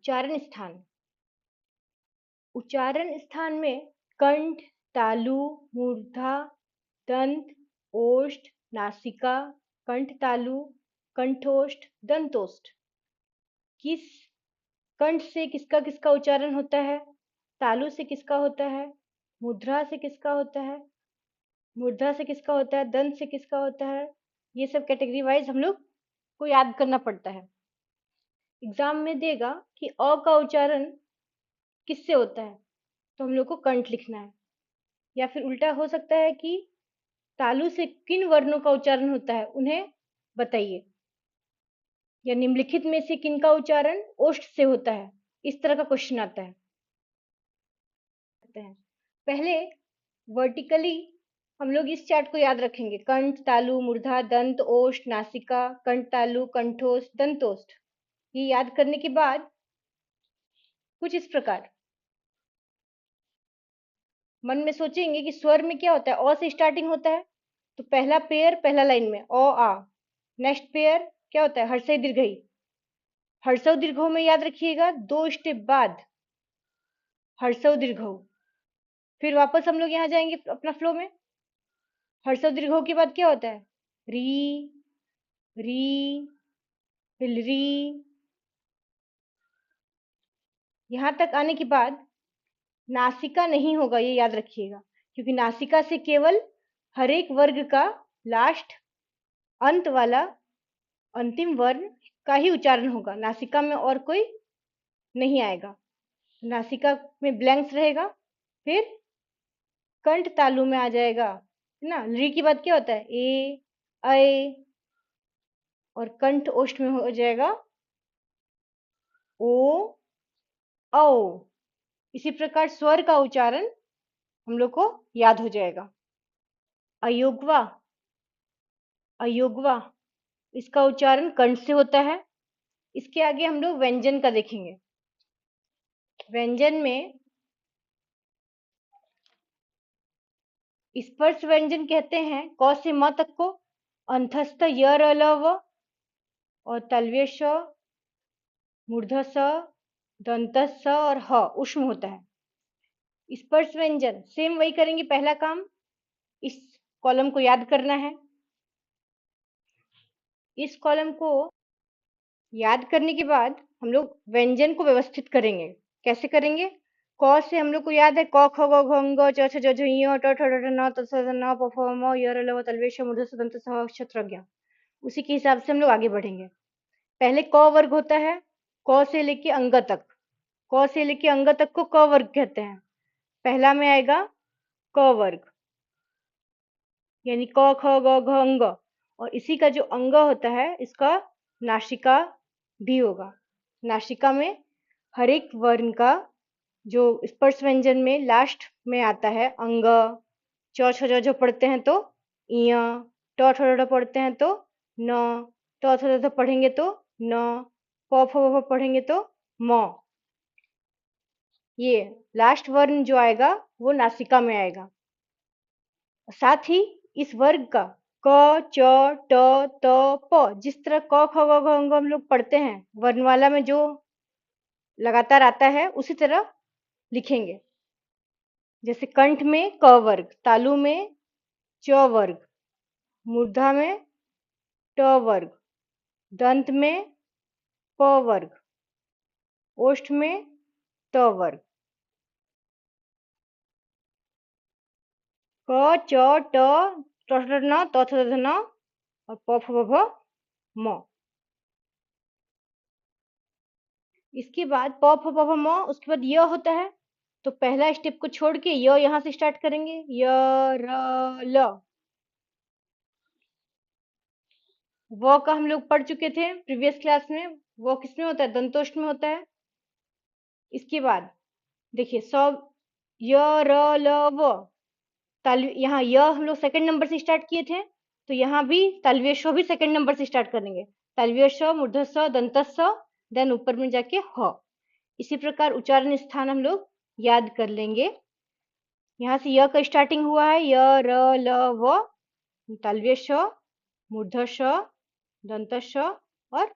उच्चारण स्थान। उच्चारण स्थान में कंठ, तालु, मूर्धा, दंत, ओष्ठ, नासिका, कंठतालु, कंठोष्ठ, दंतोष्ठ। किस कंठ से किसका किसका उच्चारण होता है, तालु से किसका होता है, मुद्रा से किसका होता है, मूर्धा से किसका होता है, दंत से किसका होता है, ये सब कैटेगरी वाइज हम लोग को याद करना पड़ता है। एग्जाम में देगा कि अ का उच्चारण किससे होता है, तो हम लोग को कंठ लिखना है। या फिर उल्टा हो सकता है कि तालु से किन वर्णों का उच्चारण होता है उन्हें बताइए, या निम्नलिखित में से किनका उच्चारण ओष्ठ से होता है, इस तरह का क्वेश्चन आता है। पहले वर्टिकली हम लोग इस चार्ट को याद रखेंगे, कंठ, तालु, मूर्धा, दंत, ओष्ठ, नासिका, कंठ तालु, कंठोष्ठ, दंतोष्ठ। ये याद करने के बाद कुछ इस प्रकार मन में सोचेंगे कि स्वर में क्या होता है, अ से स्टार्टिंग होता है, तो पहला पेयर पहला लाइन में अ आ। नेक्स्ट पेयर क्या होता है, हर्षई दीर्घई। हर्षव दीर्घों में याद रखिएगा 2 स्टेप बाद हर्षव दीर्घों। फिर वापस हम लोग यहाँ जाएंगे अपना फ्लो में। हर्षव दीर्घों के बाद क्या होता है, री, री, फिर री। यहाँ तक आने के बाद नासिका नहीं होगा, ये याद रखिएगा, क्योंकि नासिका से केवल हर एक वर्ग का लास्ट अंत वाला अंतिम वर्ण का ही उच्चारण होगा, नासिका में और कोई नहीं आएगा। नासिका में ब्लैंक्स रहेगा। फिर कंठ तालु में आ जाएगा, है ना। री की बात क्या होता है, ए, ऐ, और कंठ ओष्ठ में हो जाएगा ओ, औ। इसी प्रकार स्वर का उच्चारण हम लोग को याद हो जाएगा। अयोगवा, अयोगवा, इसका उच्चारण कंठ से होता है। इसके आगे हम लोग व्यंजन का देखेंगे। व्यंजन में स्पर्श व्यंजन कहते हैं क से म तक को, अंतस्थ य र ल व, और तलव्य श, मूर्ध स, दंत स और ह उष्म होता है। स्पर्श व्यंजन सेम वही करेंगे, पहला काम इस कॉलम को याद करना है। इस कॉलम को याद करने के बाद हम लोग व्यंजन को व्यवस्थित करेंगे। कैसे करेंगे, क से हम लोग को याद है क ख ग घ ङ च छ ज झ ञ ट ठ ड ढ न त स न प फ म य र ल व तलव्य श मूर्ध ष दंत स ह क्षत्रज्ञ। उसी के हिसाब से हम लोग आगे बढ़ेंगे। पहले क वर्ग होता है, क से लेके अंग तक। क से लेके अंग तक को क वर्ग कहते हैं। पहला में आएगा क वर्ग, यानी क ख ग घ अंग, और इसी का जो अंग होता है इसका नासिका भी होगा। नासिका में हर एक वर्ण का जो स्पर्श व्यंजन में लास्ट में आता है, अंग, च छ ज झ पढ़ते हैं तो इय, ट ठ ड ढ पढ़ते हैं तो न, त थ द ध पढ़ेंगे तो न, प फ ब भ पढ़ेंगे तो म। ये लास्ट वर्ण जो आएगा वो नासिका में आएगा। साथ ही इस वर्ग का क, च, ट, त, प, जिस तरह क ख ग घ अंग हम लोग पढ़ते हैं वर्णमाला में जो लगातार आता है उसी तरह लिखेंगे। जैसे कंठ में क वर्ग, तालु में च वर्ग, मूर्धा में ट वर्ग, दंत में प वर्ग, ओष्ठ में त वर्ग। क, च, ट, ट ठ न, त थ द ध न और प फ ब भ म। इसके बाद प फ ब भ म, उसके बाद य होता है, तो पहला स्टेप को छोड़ के य यहाँ से स्टार्ट करेंगे, य र ल। व का हम लोग पढ़ चुके थे प्रीवियस क्लास में, वो किसमें होता है, दंतोष्ठ में होता है। इसके बाद देखिए सब य र ल व, तालव्य, यहाँ य हम लोग सेकंड नंबर से स्टार्ट किए थे, तो यहाँ भी तालव्य श भी सेकंड नंबर से स्टार्ट करेंगे। तालव्य श, मूर्ध स, दंत स, देन ऊपर में जाके ह। इसी प्रकार उच्चारण स्थान हम लोग याद कर लेंगे। यहाँ से य का स्टार्टिंग हुआ है, य र ल व, तालव्य श, मूर्ध श, दंत श और